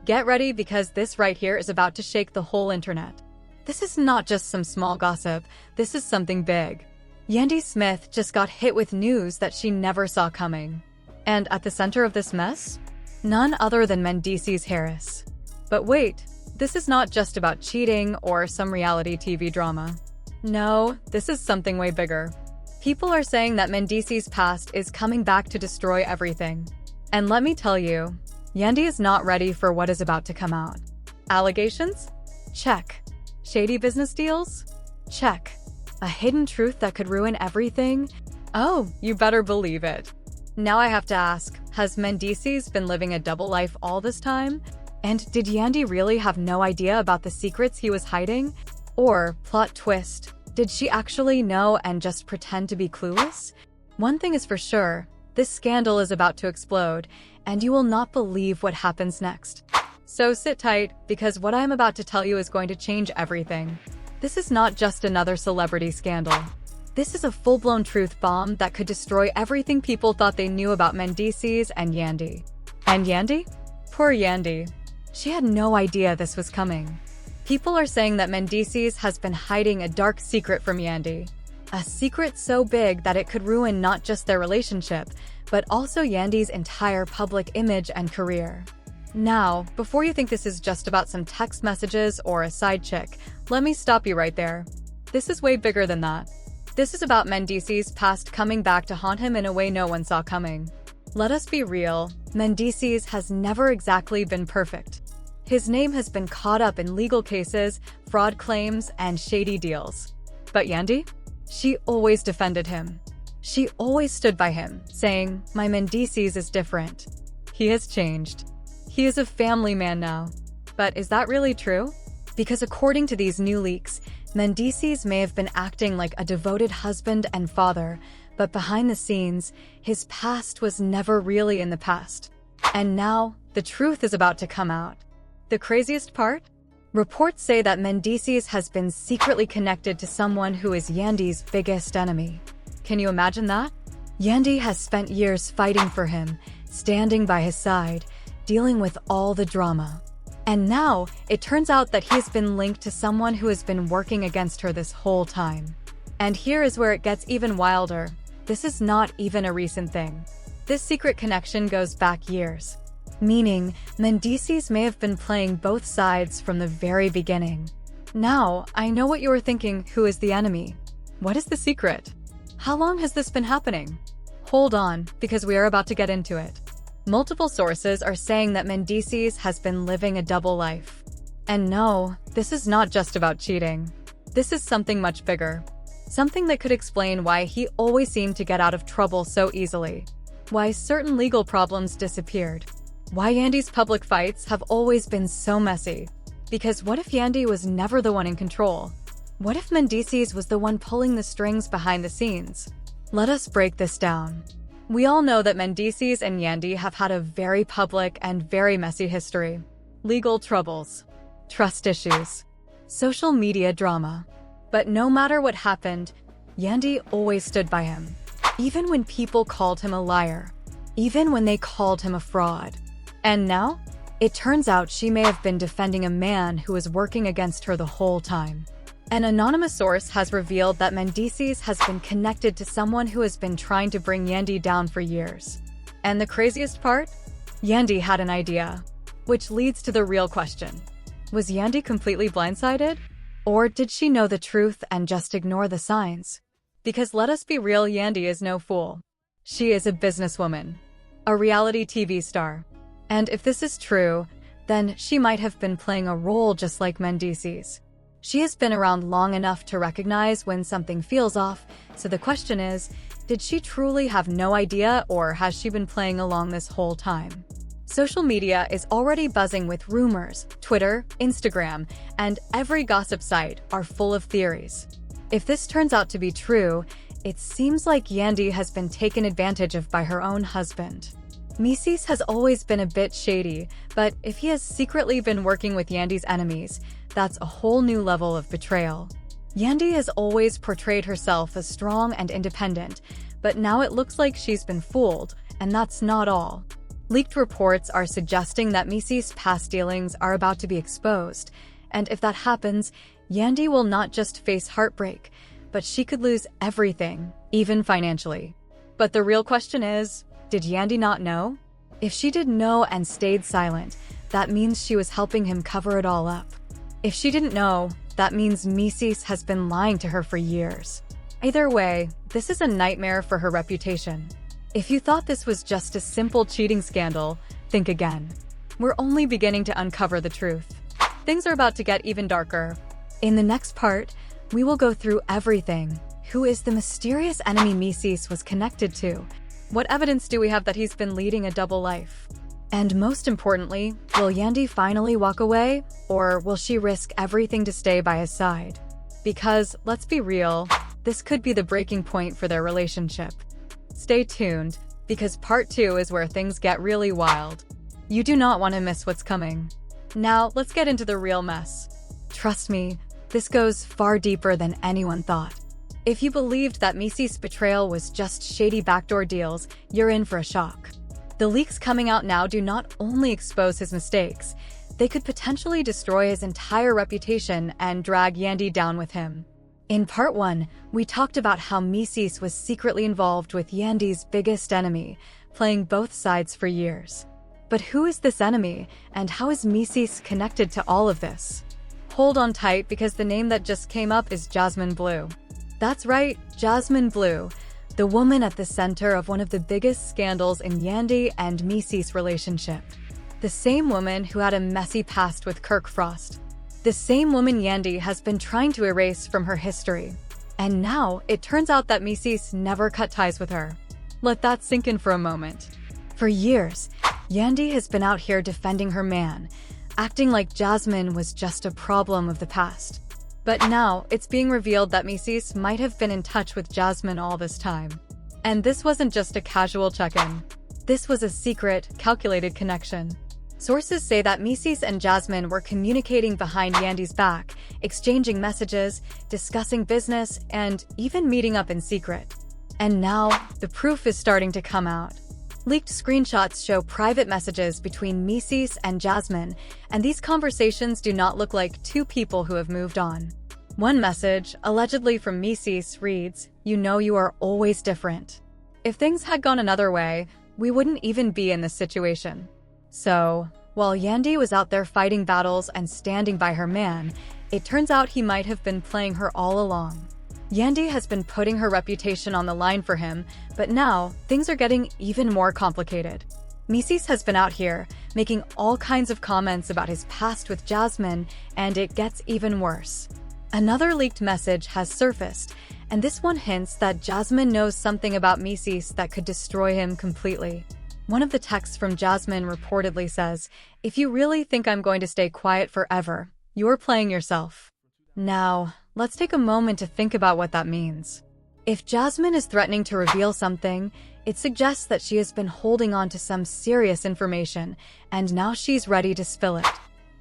Get ready because this right here is about to shake the whole internet. This is not just some small gossip, this is something big. Yandy Smith just got hit with news that she never saw coming. And at the center of this mess? None other than Mendeecees Harris. But wait, this is not just about cheating or some reality TV drama. No, this is something way bigger. People are saying that Mendeecees' past is coming back to destroy everything. And let me tell you, Yandy is not ready for what is about to come out. Allegations? Check. Shady business deals? Check. A hidden truth that could ruin everything? Oh, you better believe it. Now I have to ask, has Mendeecees been living a double life all this time? And did Yandy really have no idea about the secrets he was hiding? Or, plot twist, did she actually know and just pretend to be clueless? One thing is for sure, this scandal is about to explode, and you will not believe what happens next. So sit tight, because what I am about to tell you is going to change everything. This is not just another celebrity scandal. This is a full-blown truth bomb that could destroy everything people thought they knew about Mendeecees and Yandy. And Yandy? Poor Yandy. She had no idea this was coming. People are saying that Mendeecees has been hiding a dark secret from Yandy. A secret so big that it could ruin not just their relationship, but also Yandy's entire public image and career. Now, before you think this is just about some text messages or a side chick, let me stop you right there. This is way bigger than that. This is about Mendeecees' past coming back to haunt him in a way no one saw coming. Let us be real, Mendeecees has never exactly been perfect. His name has been caught up in legal cases, fraud claims, and shady deals. But Yandy? She always defended him. She always stood by him, saying, "My Mendeecees is different. He has changed. He is a family man now." But is that really true? Because according to these new leaks, Mendeecees may have been acting like a devoted husband and father, but behind the scenes, his past was never really in the past. And now, the truth is about to come out. The craziest part? Reports say that Mendeecees has been secretly connected to someone who is Yandy's biggest enemy. Can you imagine that? Yandy has spent years fighting for him, standing by his side, dealing with all the drama. And now, it turns out that he's been linked to someone who has been working against her this whole time. And here is where it gets even wilder. This is not even a recent thing. This secret connection goes back years. Meaning, Mendeecees may have been playing both sides from the very beginning. Now, I know what you are thinking, who is the enemy? What is the secret? How long has this been happening? Hold on, because we are about to get into it. Multiple sources are saying that Mendeecees has been living a double life. And no, this is not just about cheating. This is something much bigger. Something that could explain why he always seemed to get out of trouble so easily. Why certain legal problems disappeared. Why Yandy's public fights have always been so messy. Because what if Yandy was never the one in control? What if Mendeecees was the one pulling the strings behind the scenes? Let us break this down. We all know that Mendeecees and Yandy have had a very public and very messy history. Legal troubles, trust issues, social media drama. But no matter what happened, Yandy always stood by him. Even when people called him a liar. Even when they called him a fraud. And now, it turns out she may have been defending a man who was working against her the whole time. An anonymous source has revealed that Mendeecees has been connected to someone who has been trying to bring Yandy down for years. And the craziest part? Yandy had an idea. Which leads to the real question. Was Yandy completely blindsided? Or did she know the truth and just ignore the signs? Because let us be real, Yandy is no fool. She is a businesswoman. A reality TV star. And if this is true, then she might have been playing a role just like Mendeecees. She has been around long enough to recognize when something feels off, so the question is, did she truly have no idea, or has she been playing along this whole time? Social media is already buzzing with rumors. Twitter, Instagram, and every gossip site are full of theories. If this turns out to be true, it seems like Yandy has been taken advantage of by her own husband. Mendeecees has always been a bit shady, but if he has secretly been working with Yandy's enemies, that's a whole new level of betrayal. Yandy has always portrayed herself as strong and independent, but now it looks like she's been fooled, and that's not all. Leaked reports are suggesting that Mendeecees' past dealings are about to be exposed, and if that happens, Yandy will not just face heartbreak, but she could lose everything, even financially. But the real question is, did Yandy not know? If she did know and stayed silent, that means she was helping him cover it all up. If she didn't know, that means Mendeecees has been lying to her for years. Either way, this is a nightmare for her reputation. If you thought this was just a simple cheating scandal, think again. We're only beginning to uncover the truth. Things are about to get even darker. In the next part, we will go through everything. Who is the mysterious enemy Mendeecees was connected to? What evidence do we have that he's been leading a double life? And most importantly, will Yandy finally walk away, or will she risk everything to stay by his side? Because, let's be real, this could be the breaking point for their relationship. Stay tuned, because part 2 is where things get really wild. You do not want to miss what's coming. Now, let's get into the real mess. Trust me, this goes far deeper than anyone thought. If you believed that Mendeecees' betrayal was just shady backdoor deals, you're in for a shock. The leaks coming out now do not only expose his mistakes, they could potentially destroy his entire reputation and drag Yandy down with him. In part 1, we talked about how Mendeecees was secretly involved with Yandy's biggest enemy, playing both sides for years. But who is this enemy, and how is Mendeecees connected to all of this? Hold on tight, because the name that just came up is Jasmine Blue. That's right, Jasmine Blue, the woman at the center of one of the biggest scandals in Yandy and Mendeecees' relationship. The same woman who had a messy past with Kirk Frost. The same woman Yandy has been trying to erase from her history. And now, it turns out that Mendeecees never cut ties with her. Let that sink in for a moment. For years, Yandy has been out here defending her man, acting like Jasmine was just a problem of the past. But now, it's being revealed that Mendeecees might have been in touch with Jasmine all this time. And this wasn't just a casual check-in. This was a secret, calculated connection. Sources say that Mendeecees and Jasmine were communicating behind Yandy's back, exchanging messages, discussing business, and even meeting up in secret. And now, the proof is starting to come out. Leaked screenshots show private messages between Mendeecees and Jasmine, and these conversations do not look like two people who have moved on. One message, allegedly from Mendeecees, reads, "You know you are always different." If things had gone another way, we wouldn't even be in this situation. So, while Yandy was out there fighting battles and standing by her man, it turns out he might have been playing her all along. Yandy has been putting her reputation on the line for him, but now, things are getting even more complicated. Mendeecees has been out here, making all kinds of comments about his past with Jasmine, and it gets even worse. Another leaked message has surfaced, and this one hints that Jasmine knows something about Mendeecees that could destroy him completely. One of the texts from Jasmine reportedly says, "If you really think I'm going to stay quiet forever, you're playing yourself." Now, let's take a moment to think about what that means. If Jasmine is threatening to reveal something, it suggests that she has been holding on to some serious information, and now she's ready to spill it.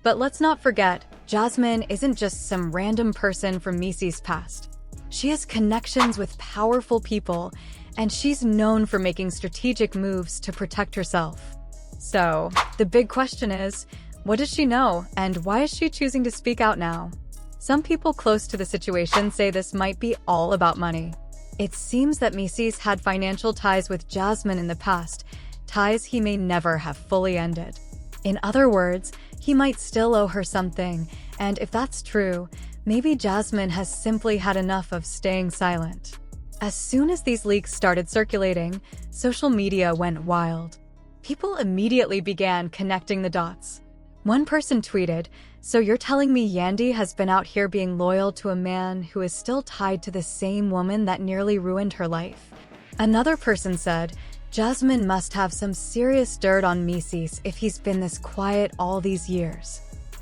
But let's not forget, Jasmine isn't just some random person from Mendeecees' past. She has connections with powerful people, and she's known for making strategic moves to protect herself. So, the big question is, what does she know, and why is she choosing to speak out now? Some people close to the situation say this might be all about money. It seems that Mendeecees had financial ties with Jasmine in the past, ties he may never have fully ended. In other words, he might still owe her something, and if that's true, maybe Jasmine has simply had enough of staying silent. As soon as these leaks started circulating, social media went wild. People immediately began connecting the dots. One person tweeted, "So you're telling me Yandy has been out here being loyal to a man who is still tied to the same woman that nearly ruined her life?" Another person said, "Jasmine must have some serious dirt on Mendeecees if he's been this quiet all these years.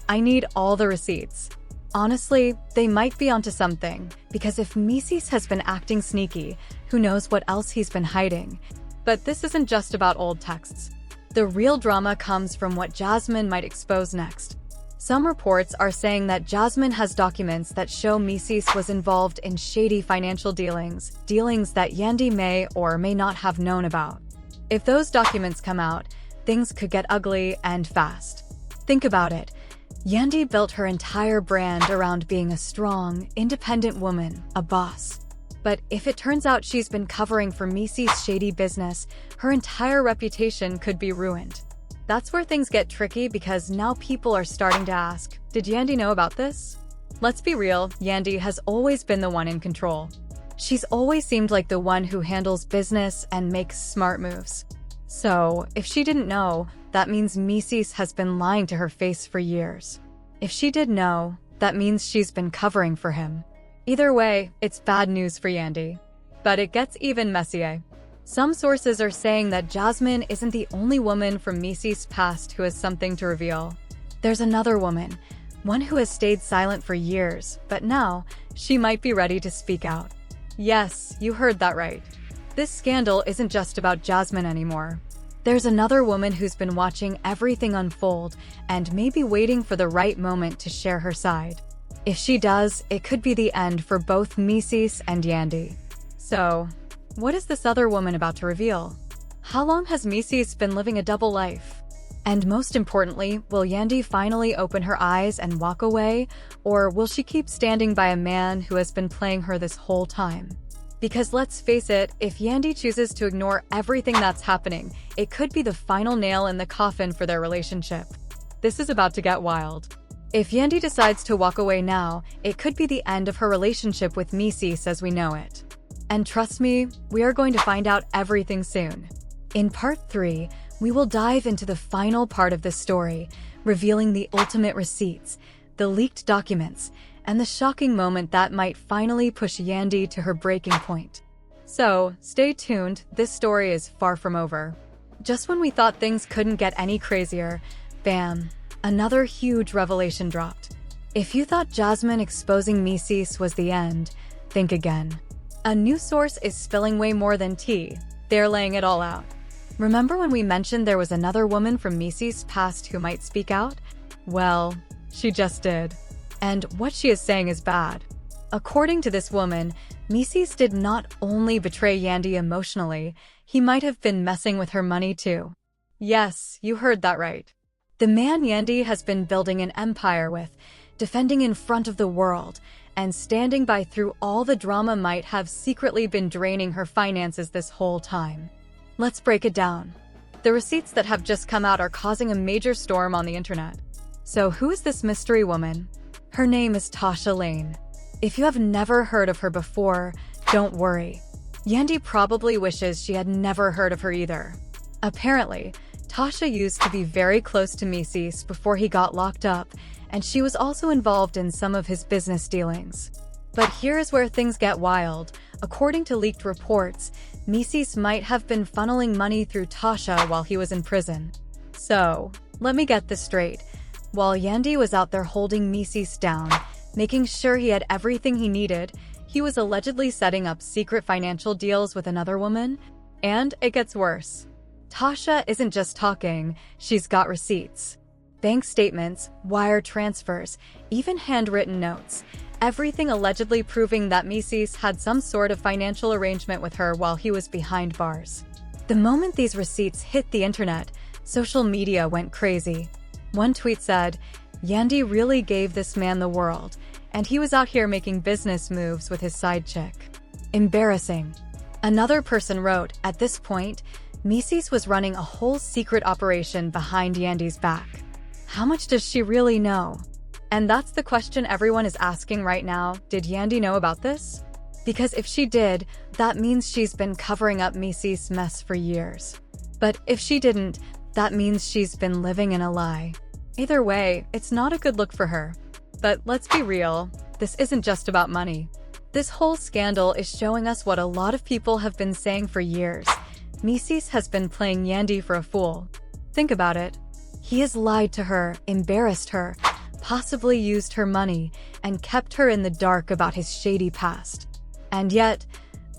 I need all the receipts." Honestly, they might be onto something, because if Mendeecees has been acting sneaky, who knows what else he's been hiding. But this isn't just about old texts. The real drama comes from what Jasmine might expose next. Some reports are saying that Jasmine has documents that show Mendeecees was involved in shady financial dealings that Yandy may or may not have known about. If those documents come out, things could get ugly and fast. Think about it. Yandy built her entire brand around being a strong, independent woman, a boss. But if it turns out she's been covering for Mendeecees' shady business, her entire reputation could be ruined. That's where things get tricky because now people are starting to ask, did Yandy know about this? Let's be real, Yandy has always been the one in control. She's always seemed like the one who handles business and makes smart moves. So, if she didn't know, that means Mendeecees has been lying to her face for years. If she did know, that means she's been covering for him. Either way, it's bad news for Yandy. But it gets even messier. Some sources are saying that Jasmine isn't the only woman from Mendeecees' past who has something to reveal. There's another woman, one who has stayed silent for years, but now she might be ready to speak out. Yes, you heard that right. This scandal isn't just about Jasmine anymore. There's another woman who's been watching everything unfold and maybe waiting for the right moment to share her side. If she does, it could be the end for both Mendeecees and Yandy. So, what is this other woman about to reveal? How long has Mendeecees been living a double life? And most importantly, will Yandy finally open her eyes and walk away, or will she keep standing by a man who has been playing her this whole time? Because let's face it, if Yandy chooses to ignore everything that's happening, it could be the final nail in the coffin for their relationship. This is about to get wild. If Yandy decides to walk away now, it could be the end of her relationship with Mendeecees as we know it. And trust me, we are going to find out everything soon. In part 3, we will dive into the final part of this story, revealing the ultimate receipts, the leaked documents, and the shocking moment that might finally push Yandy to her breaking point. So, stay tuned, this story is far from over. Just when we thought things couldn't get any crazier, bam, another huge revelation dropped. If you thought Jasmine exposing Mendeecees was the end, think again. A new source is spilling way more than tea. They're laying it all out. Remember when we mentioned there was another woman from Mendeecees' past who might speak out? Well, she just did. And what she is saying is bad. According to this woman, Mendeecees did not only betray Yandy emotionally, he might have been messing with her money too. Yes, you heard that right. The man Yandy has been building an empire with, defending in front of the world, and standing by through all the drama might have secretly been draining her finances this whole time. Let's break it down. The receipts that have just come out are causing a major storm on the internet. So who is this mystery woman? Her name is Tasha Lane. If you have never heard of her before, don't worry. Yandy probably wishes she had never heard of her either. Apparently, Tasha used to be very close to Mendeecees before he got locked up, and she was also involved in some of his business dealings. But here's where things get wild. According to leaked reports, Mendeecees might have been funneling money through Tasha while he was in prison. So, let me get this straight. While Yandy was out there holding Mendeecees down, making sure he had everything he needed, he was allegedly setting up secret financial deals with another woman. And it gets worse. Tasha isn't just talking, she's got receipts. Bank statements, wire transfers, even handwritten notes. Everything allegedly proving that Mendeecees had some sort of financial arrangement with her while he was behind bars. The moment these receipts hit the internet, social media went crazy. One tweet said, "Yandy really gave this man the world, and he was out here making business moves with his side chick. Embarrassing." Another person wrote, "At this point, Mendeecees was running a whole secret operation behind Yandy's back. How much does she really know?" And that's the question everyone is asking right now. Did Yandy know about this? Because if she did, that means she's been covering up Mendeecees' mess for years. But if she didn't, that means she's been living in a lie. Either way, it's not a good look for her. But let's be real, this isn't just about money. This whole scandal is showing us what a lot of people have been saying for years. Mendeecees has been playing Yandy for a fool. Think about it. He has lied to her, embarrassed her, possibly used her money, and kept her in the dark about his shady past. And yet,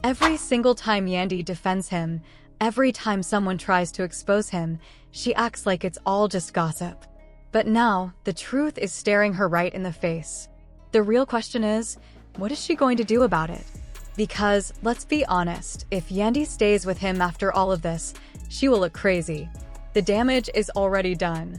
every single time Yandy defends him, every time someone tries to expose him, she acts like it's all just gossip. But now, the truth is staring her right in the face. The real question is, what is she going to do about it? Because, let's be honest, if Yandy stays with him after all of this, she will look crazy. The damage is already done.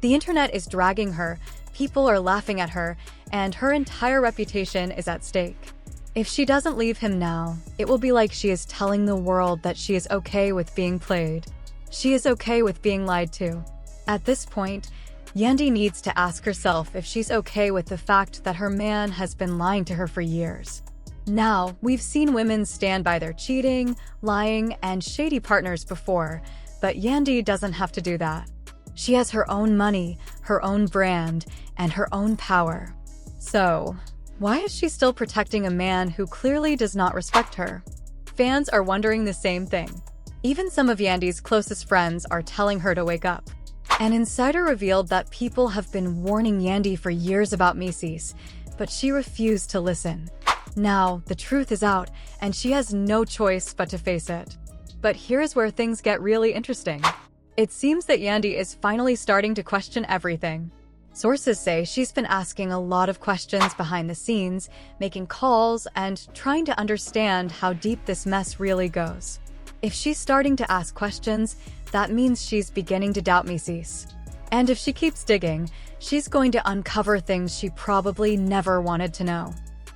The internet is dragging her, people are laughing at her, and her entire reputation is at stake. If she doesn't leave him now, it will be like she is telling the world that she is okay with being played. She is okay with being lied to. At this point, Yandy needs to ask herself if she's okay with the fact that her man has been lying to her for years. Now, we've seen women stand by their cheating, lying, and shady partners before, but Yandy doesn't have to do that. She has her own money, her own brand, and her own power. So, why is she still protecting a man who clearly does not respect her? Fans are wondering the same thing. Even some of Yandy's closest friends are telling her to wake up. An insider revealed that people have been warning Yandy for years about Mendeecees, but she refused to listen. Now, the truth is out, and she has no choice but to face it. But here's where things get really interesting. It seems that Yandy is finally starting to question everything. Sources say she's been asking a lot of questions behind the scenes, making calls, and trying to understand how deep this mess really goes. If she's starting to ask questions, that means she's beginning to doubt Mendeecees. And if she keeps digging, she's going to uncover things she probably never wanted to know.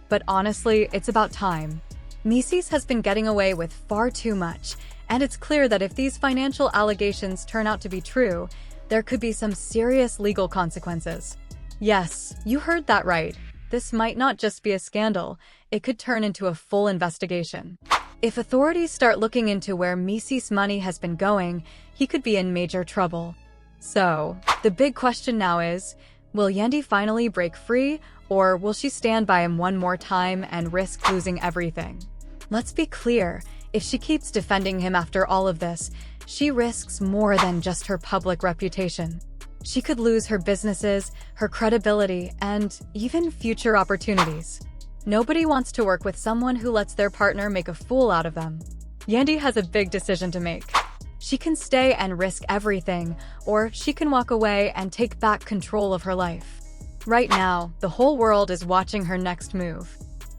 But honestly, it's about time. Mendeecees has been getting away with far too much, and it's clear that if these financial allegations turn out to be true, there could be some serious legal consequences. Yes, you heard that right. This might not just be a scandal, it could turn into a full investigation. If authorities start looking into where Mendeecees' money has been going, he could be in major trouble. So, the big question now is, will Yandy finally break free, or will she stand by him one more time and risk losing everything? Let's be clear, if she keeps defending him after all of this, she risks more than just her public reputation. She could lose her businesses, her credibility, and even future opportunities. Nobody wants to work with someone who lets their partner make a fool out of them. Yandy has a big decision to make. She can stay and risk everything, or she can walk away and take back control of her life. Right now, the whole world is watching her next move.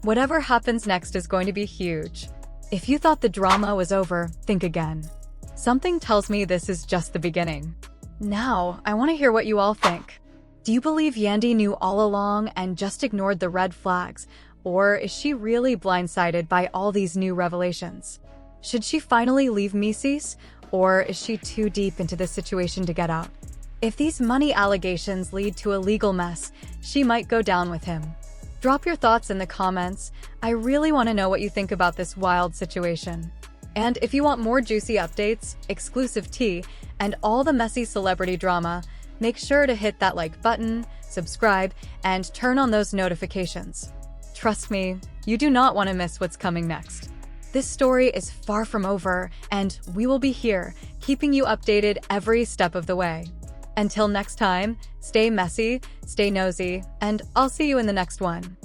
Whatever happens next is going to be huge. If you thought the drama was over, think again. Something tells me this is just the beginning. Now, I want to hear what you all think. Do you believe Yandy knew all along and just ignored the red flags, or is she really blindsided by all these new revelations? Should she finally leave Mendeecees, or is she too deep into the situation to get out? If these money allegations lead to a legal mess, she might go down with him. Drop your thoughts in the comments. I really want to know what you think about this wild situation. And if you want more juicy updates, exclusive tea, and all the messy celebrity drama, make sure to hit that like button, subscribe, and turn on those notifications. Trust me, you do not want to miss what's coming next. This story is far from over, and we will be here, keeping you updated every step of the way. Until next time, stay messy, stay nosy, and I'll see you in the next one.